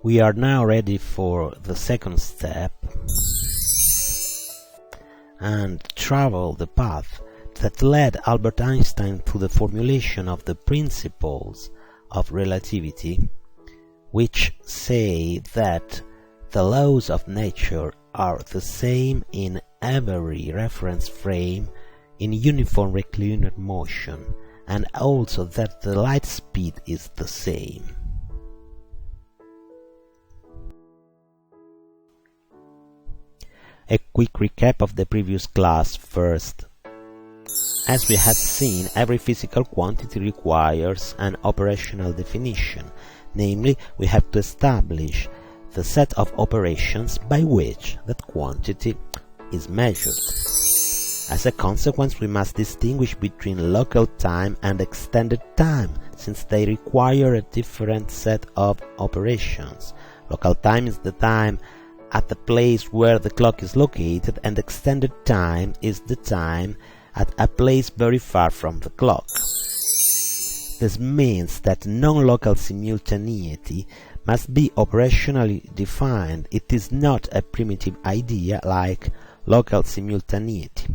We are now ready for the second step and travel the path that led Albert Einstein to the formulation of the Principles of Relativity, which say that the laws of nature are the same in every reference frame in uniform rectilinear motion, and also that the light speed is the same. A quick recap of the previous class first. As we had seen, every physical quantity requires an operational definition, namely, we have to establish the set of operations by which that quantity is measured. As a consequence, we must distinguish between local time and extended time, since they require a different set of operations. Local time is the time at the place where the clock is located, and extended time is the time at a place very far from the clock. This means that non-local simultaneity must be operationally defined. It is not a primitive idea like local simultaneity.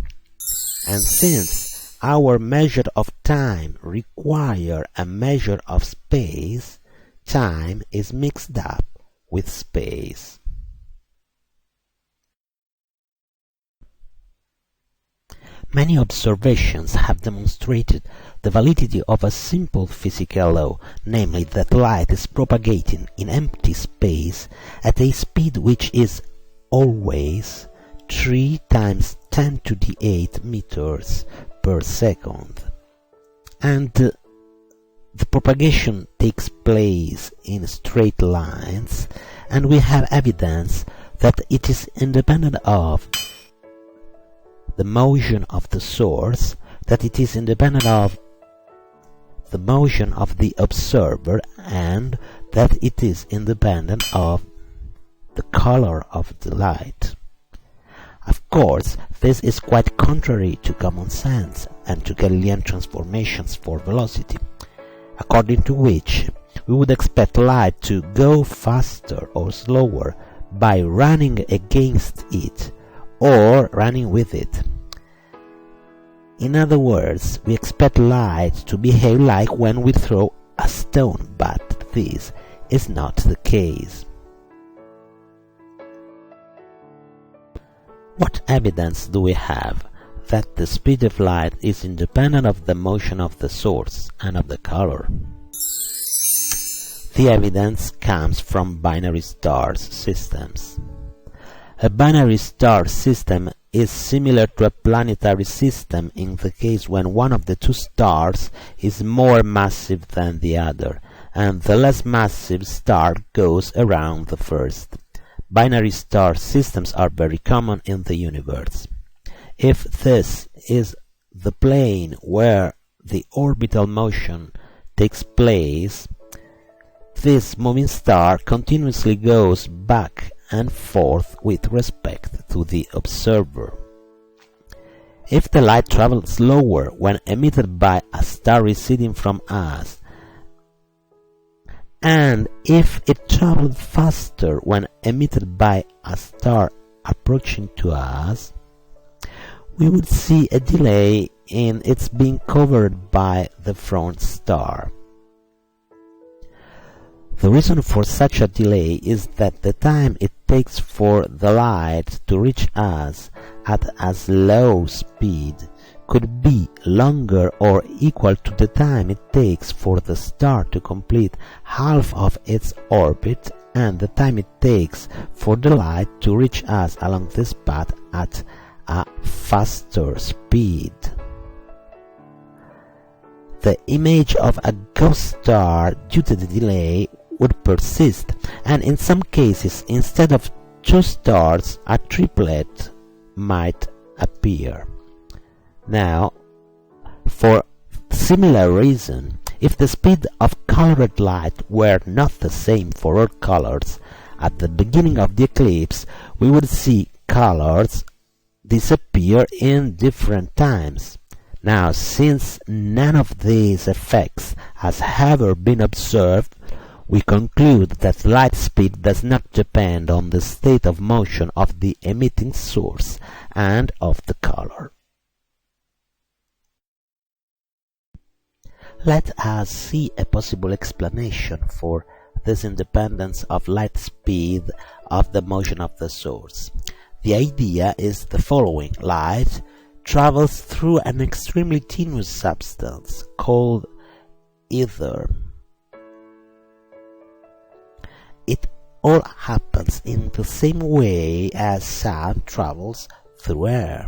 And since our measure of time requires a measure of space, time is mixed up with space. Many observations have demonstrated the validity of a simple physical law, namely that light is propagating in empty space at a speed which is always 3 times 10 to the 8 meters per second. And the propagation takes place in straight lines, and we have evidence that it is independent of the motion of the source, that it is independent of the motion of the observer, and that it is independent of the color of the light. Of course, this is quite contrary to common sense and to Galilean transformations for velocity, according to which we would expect light to go faster or slower by running against it or running with it. In other words, we expect light to behave like when we throw a stone, but this is not the case. What evidence do we have that the speed of light is independent of the motion of the source and of the color? The evidence comes from binary star systems. A binary star system is similar to a planetary system in the case when one of the two stars is more massive than the other, and the less massive star goes around the first. Binary star systems are very common in the universe. If this is the plane where the orbital motion takes place, this moving star continuously goes back and forth with respect to the observer. If the light travels slower when emitted by a star receding from us, and if it travels faster when emitted by a star approaching to us, we would see a delay in its being covered by the front star. The reason for such a delay is that the time it takes for the light to reach us at a slow speed could be longer or equal to the time it takes for the star to complete half of its orbit and the time it takes for the light to reach us along this path at a faster speed. the image of a ghost star due to the delay would persist, and in some cases, instead of two stars, a triplet might appear. Now, for similar reason, if the speed of colored light were not the same for all colors, at the beginning of the eclipse we would see colors disappear in different times. Now, since none of these effects has ever been observed, we conclude that light speed does not depend on the state of motion of the emitting source and of the color. Let us see a possible explanation for this independence of light speed of the motion of the source. The idea is the following. Light travels through an extremely tenuous substance called ether. It all happens in the same way as sound travels through air.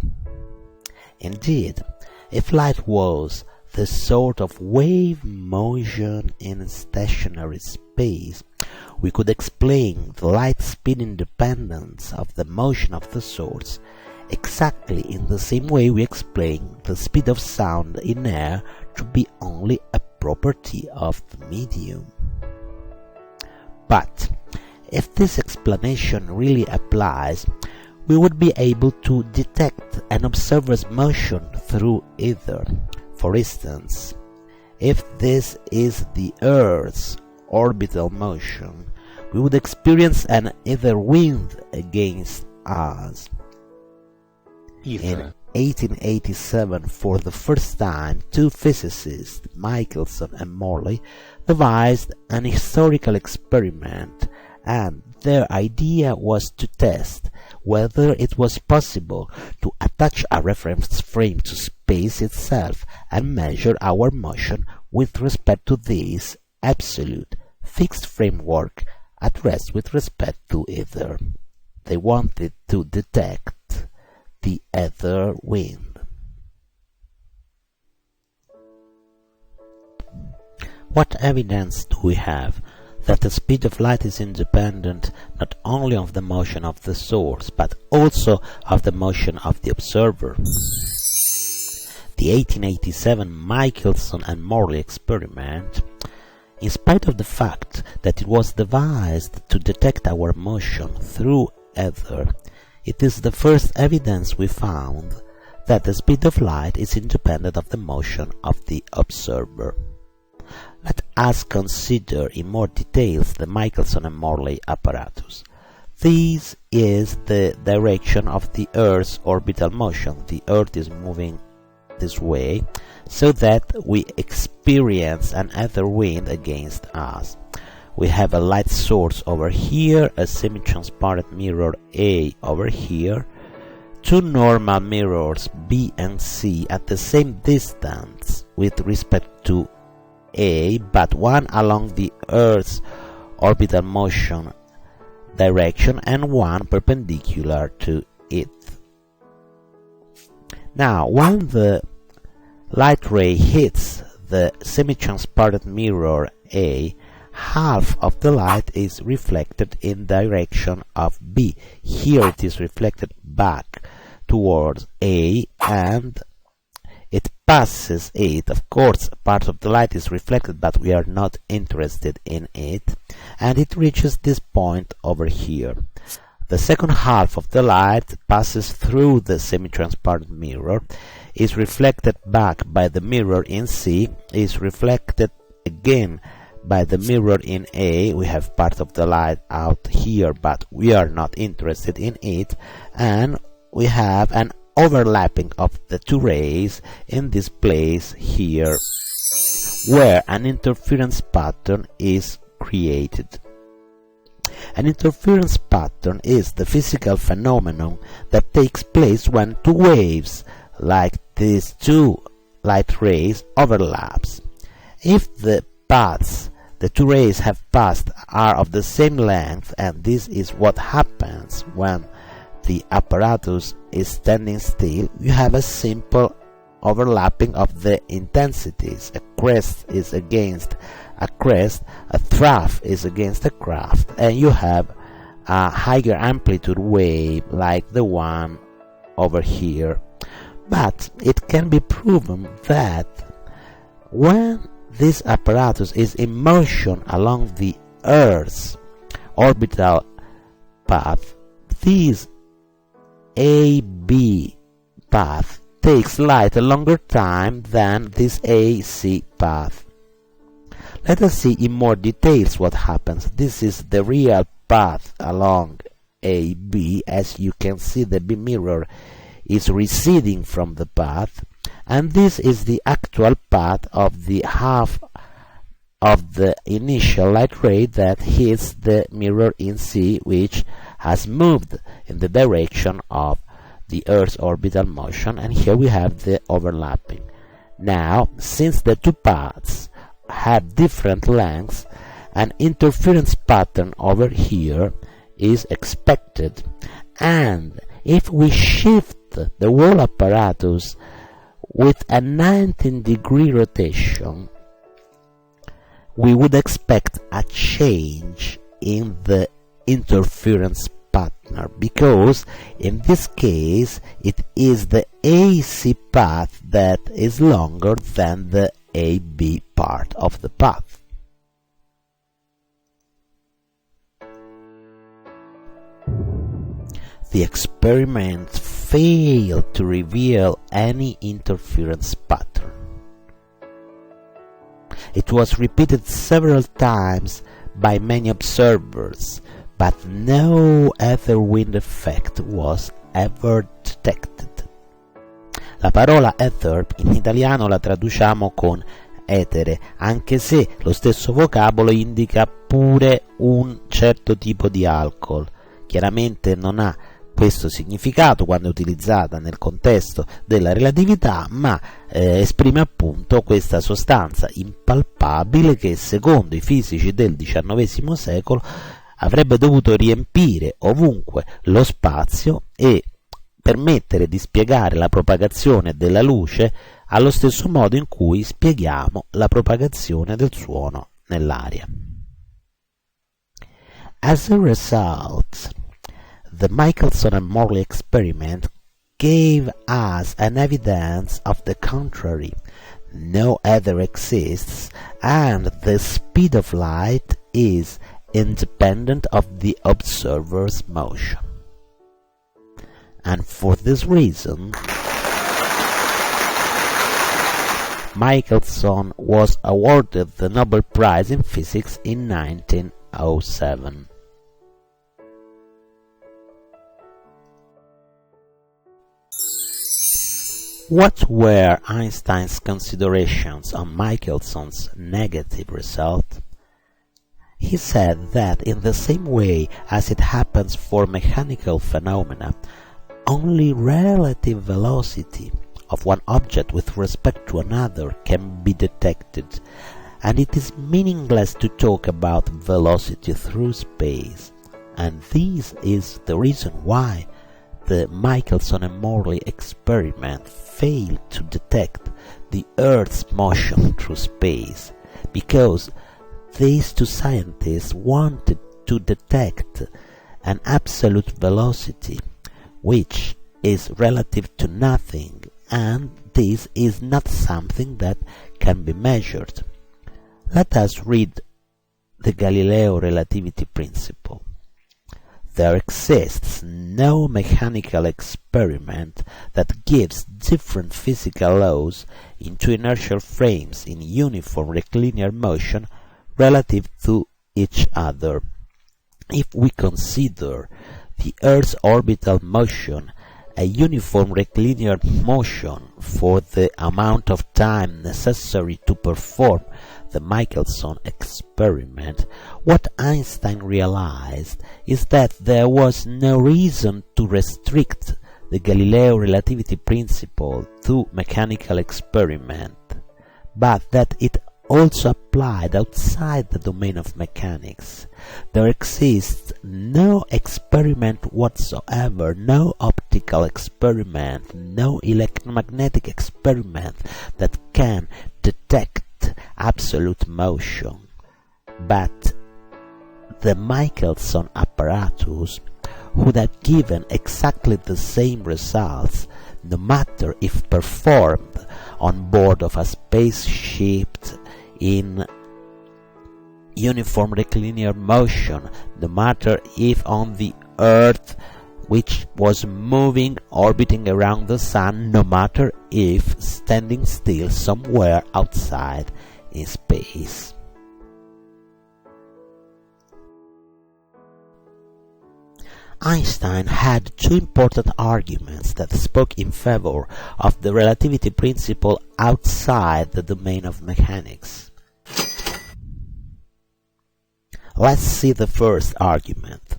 Indeed, if light was the sort of wave motion in stationary space, we could explain the light speed independence of the motion of the source exactly in the same way we explain the speed of sound in air to be only a property of the medium. But if this explanation really applies, we would be able to detect an observer's motion through ether. For instance, if this is the Earth's orbital motion, we would experience an ether wind against us. In 1887, for the first time, two physicists, Michelson and Morley, devised an historical experiment, and their idea was to test whether it was possible to attach a reference frame to space itself and measure our motion with respect to this absolute fixed framework at rest with respect to ether. They wanted to detect the ether wind. What evidence do we have that the speed of light is independent not only of the motion of the source, but also of the motion of the observer? The 1887 Michelson and Morley experiment, in spite of the fact that it was devised to detect our motion through ether, it is the first evidence we found that the speed of light is independent of the motion of the observer. Let us consider in more details the Michelson and Morley apparatus. This is the direction of the Earth's orbital motion. The Earth is moving this way, so that we experience an ether wind against us. We have a light source over here, a semi-transparent mirror A over here, two normal mirrors B and C at the same distance with respect to A, but one along the Earth's orbital motion direction and one perpendicular to it. Now, when the light ray hits the semi-transparent mirror A, half of the light is reflected in direction of B. Here it is reflected back towards A and it passes it. Of course, part of the light is reflected, but we are not interested in it, and it reaches this point over here. The second half of the light passes through the semi-transparent mirror, is reflected back by the mirror in C, is reflected again by the mirror in A. We have part of the light out here, but we are not interested in it, and we have an overlapping of the two rays in this place here, where an interference pattern is created. An interference pattern is the physical phenomenon that takes place when two waves, like these two light rays, overlaps. If the paths the two rays have passed are of the same length, and this is what happens when the apparatus is standing still, you have a simple overlapping of the intensities. A crest is against a crest, a trough is against a trough, and you have a higher amplitude wave like the one over here. But it can be proven that when this apparatus is in motion along the Earth's orbital path, this AB path takes slightly longer time than this AC path. Let us see in more details what happens. This is the real path along AB. As you can see, the beam mirror is receding from the path, and this is the actual path of the half of the initial light ray that hits the mirror in C, which has moved in the direction of the Earth's orbital motion, and here we have the overlapping. Now, since the two paths have different lengths, an interference pattern over here is expected, and if we shift the whole apparatus with a 19-degree rotation, we would expect a change in the interference pattern, because in this case it is the AC path that is longer than the AB part of the path. The experiment failed to reveal any interference pattern. It was repeated several times by many observers, but no ether wind effect was ever detected. La parola ether in italiano la traduciamo con etere, anche se lo stesso vocabolo indica pure un certo tipo di alcol. Chiaramente non ha questo significato quando è utilizzata nel contesto della relatività, ma esprime appunto questa sostanza impalpabile che, secondo i fisici del XIX secolo, avrebbe dovuto riempire ovunque lo spazio e permettere di spiegare la propagazione della luce allo stesso modo in cui spieghiamo la propagazione del suono nell'aria. As a result, the Michelson and Morley experiment gave us an evidence of the contrary. No ether exists, and the speed of light is independent of the observer's motion. And for this reason, Michelson was awarded the Nobel Prize in Physics in 1907. What were Einstein's considerations on Michelson's negative result? He said that in the same way as it happens for mechanical phenomena, only relative velocity of one object with respect to another can be detected, and it is meaningless to talk about velocity through space, and this is the reason why the Michelson and Morley experiment failed to detect the Earth's motion through space, because these two scientists wanted to detect an absolute velocity, which is relative to nothing, and this is not something that can be measured. Let us read the Galileo relativity principle. There exists no mechanical experiment that gives different physical laws in two inertial frames in uniform rectilinear motion relative to each other. If we consider the Earth's orbital motion a uniform rectilinear motion for the amount of time necessary to perform the Michelson experiment, what Einstein realized is that there was no reason to restrict the Galileo relativity principle to mechanical experiment, but that it also applied outside the domain of mechanics. There exists no experiment whatsoever, no optical experiment, no electromagnetic experiment that can detect absolute motion. But the Michelson apparatus would have given exactly the same results, no matter if performed on board of a spaceship in uniform rectilinear motion, no matter if on the Earth, which was moving, orbiting around the Sun, no matter if standing still somewhere outside in space. Einstein had two important arguments that spoke in favor of the relativity principle outside the domain of mechanics. Let's see the first argument.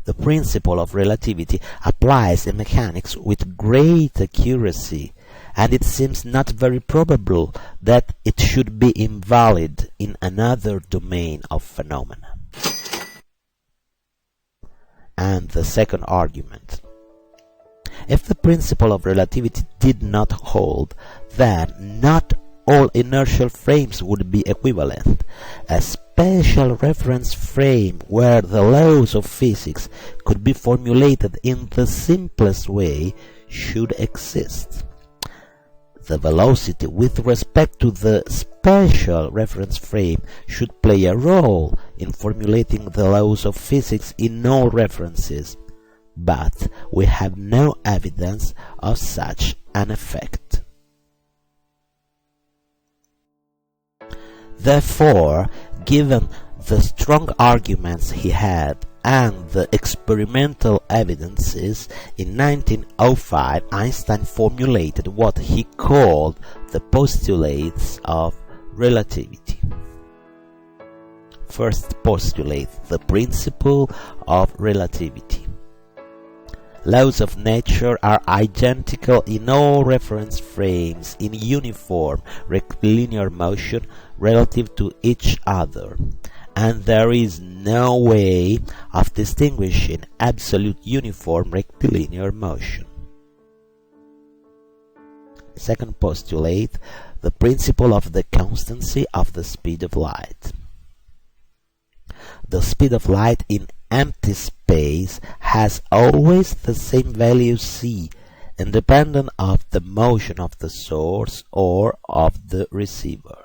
The principle of relativity applies in mechanics with great accuracy, and it seems not very probable that it should be invalid in another domain of phenomena. And the second argument. If the principle of relativity did not hold, then not all inertial frames would be equivalent. A special reference frame where the laws of physics could be formulated in the simplest way should exist. The velocity with respect to the special reference frame should play a role in formulating the laws of physics in all references, but we have no evidence of such an effect. Therefore, given the strong arguments he had and the experimental evidences, in 1905 Einstein formulated what he called the Postulates of Relativity. First postulate, the Principle of Relativity. Laws of nature are identical in all reference frames in uniform rectilinear motion relative to each other, and there is no way of distinguishing absolute uniform rectilinear motion. Second postulate, the principle of the constancy of the speed of light. The speed of light in empty space has always the same value c, independent of the motion of the source or of the receiver.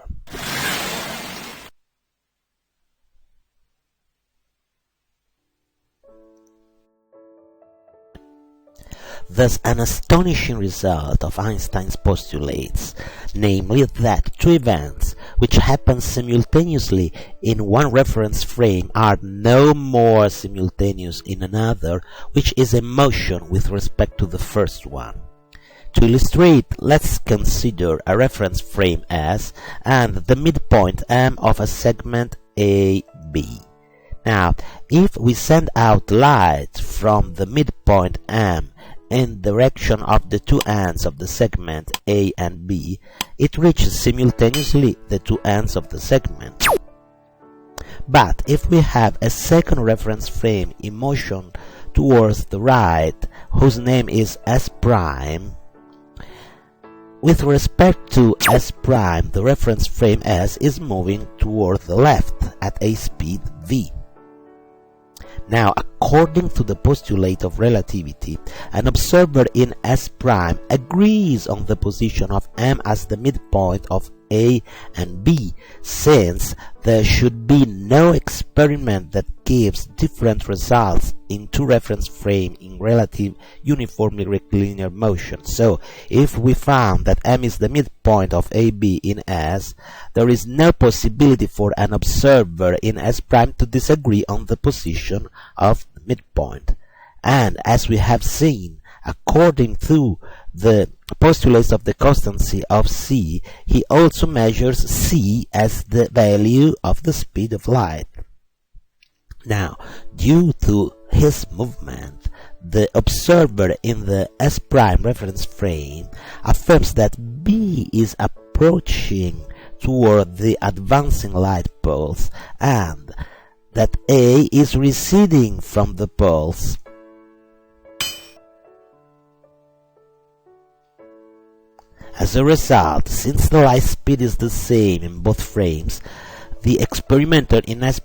Thus an astonishing result of Einstein's postulates, namely that two events which happen simultaneously in one reference frame are no more simultaneous in another which is in motion with respect to the first one. To illustrate, let's consider a reference frame S and the midpoint M of a segment AB. Now, if we send out light from the midpoint M in direction of the two ends of the segment A and B, it reaches simultaneously the two ends of the segment. But if we have a second reference frame in motion towards the right, whose name is S', with respect to S', the reference frame S is moving toward the left at a speed v. Now, according to the postulate of relativity, an observer in S' agrees on the position of M as the midpoint of A and B, since there should be no experiment that gives different results in two reference frames in relative uniformly rectilinear motion. So, if we found that M is the midpoint of AB in S, there is no possibility for an observer in S' to disagree on the position of the midpoint. And as we have seen, according to the postulates of the constancy of c, he also measures c as the value of the speed of light. Now, due to his movement, the observer in the S' reference frame affirms that B is approaching toward the advancing light pulse, and that A is receding from the pulse. As a result, since the light speed is the same in both frames, the experimenter in S'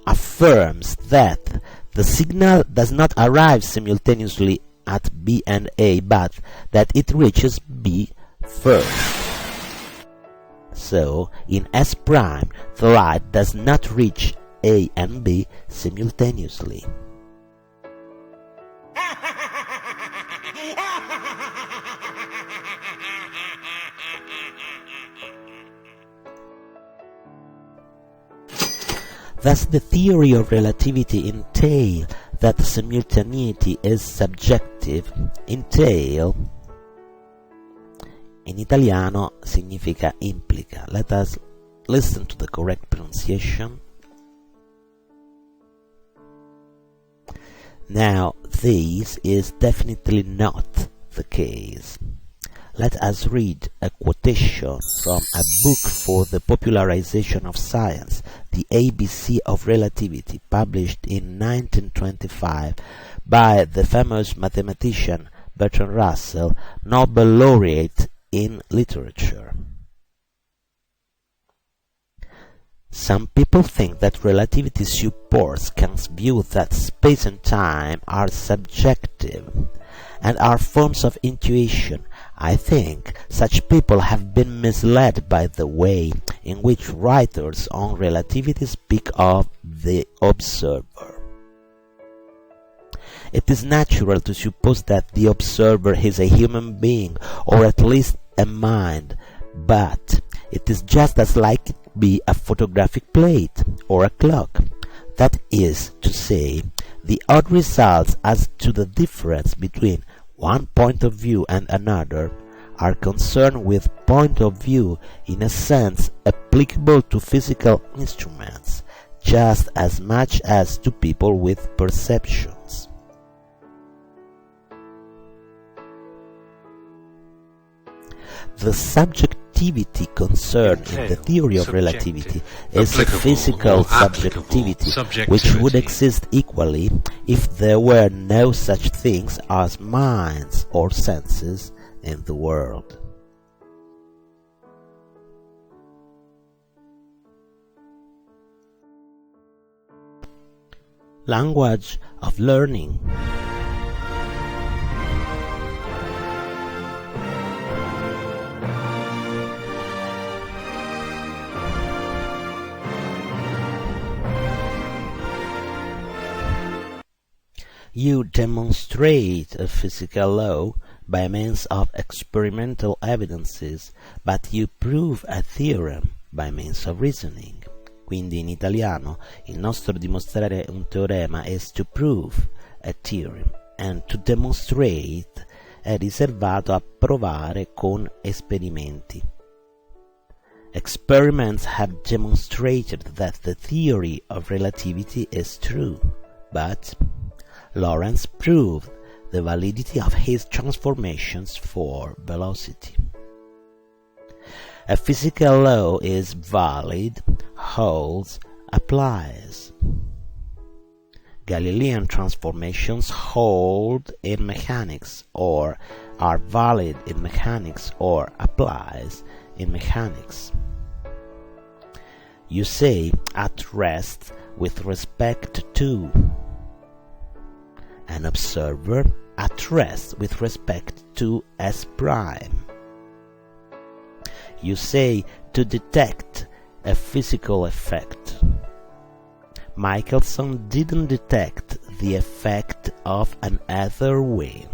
affirms that the signal does not arrive simultaneously at B and A, but that it reaches B first. So, in S', the light does not reach A and B simultaneously. Thus, the theory of relativity entails that simultaneity is subjective. Entail, in italiano, significa implica. Let us listen to the correct pronunciation. Now, this is definitely not the case. Let us read a quotation from a book for the popularization of science, the Abc of Relativity, published in 1925 by the famous mathematician Bertrand Russell, Nobel laureate in literature. Some people think that relativity supports Kant's view that space and time are subjective and are forms of intuition. I think such people have been misled by the way in which writers on relativity speak of the observer. It is natural to suppose that the observer is a human being, or at least a mind, but it is just as likely to be a photographic plate or a clock. That is to say, the odd results as to the difference between one point of view and another are concerned with point of view in a sense applicable to physical instruments, just as much as to people with perceptions. The subjectivity concerned in the theory of relativity is a physical subjectivity, which would exist equally if there were no such things as minds or senses in the world. Language of learning. You demonstrate a physical law by means of experimental evidences, but you prove a theorem by means of reasoning. Quindi in italiano il nostro dimostrare un teorema is to prove a theorem, and to demonstrate è riservato a provare con esperimenti. Experiments have demonstrated that the theory of relativity is true, but Lorentz proved the validity of his transformations for velocity. A physical law is valid, holds, applies. Galilean transformations hold in mechanics, or are valid in mechanics, or applies in mechanics. You say at rest with respect to. An observer at rest with respect to S'. You say to detect a physical effect. Michelson didn't detect the effect of an ether wind.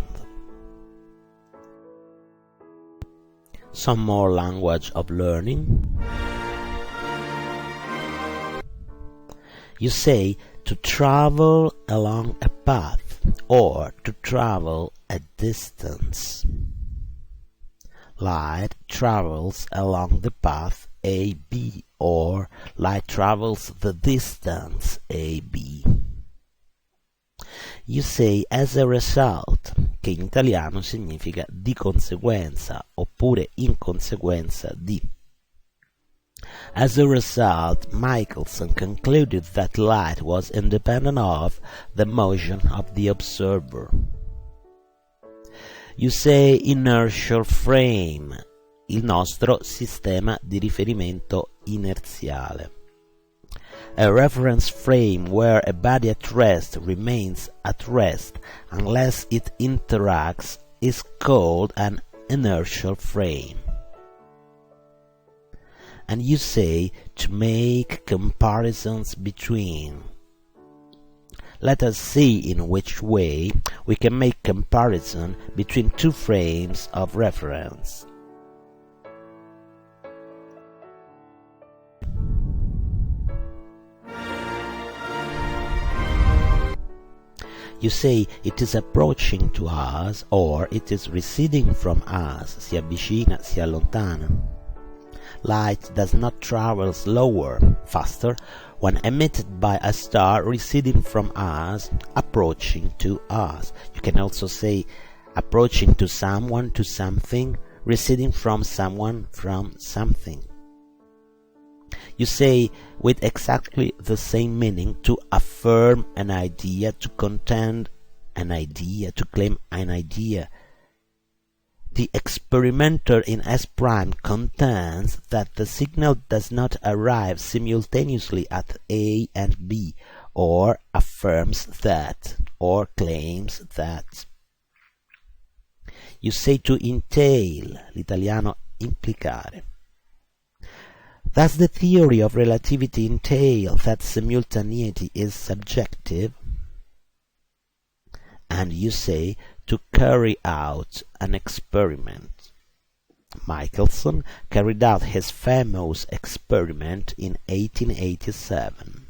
Some more language of learning. You say to travel along a path, or to travel a distance. Light travels along the path AB, or light travels the distance AB. You say as a result, che in italiano significa di conseguenza, oppure in conseguenza di. As a result, Michelson concluded that light was independent of the motion of the observer. You say inertial frame, il nostro sistema di riferimento inerziale. A reference frame where a body at rest remains at rest unless it interacts is called an inertial frame. And you say to make comparisons between. Let us see in which way we can make comparison between two frames of reference. You say it is approaching to us or it is receding from us, si avvicina, si allontana. Light does not travel slower, faster, when emitted by a star receding from us, approaching to us. You can also say approaching to someone, to something, receding from someone, from something. You say with exactly the same meaning to affirm an idea, to contend an idea, to claim an idea. The experimenter in S' contends that the signal does not arrive simultaneously at A and B, or affirms that, or claims that. You say to entail, l'italiano implicare. Does the theory of relativity entail that simultaneity is subjective? And you say to carry out an experiment. Michelson carried out his famous experiment in 1887.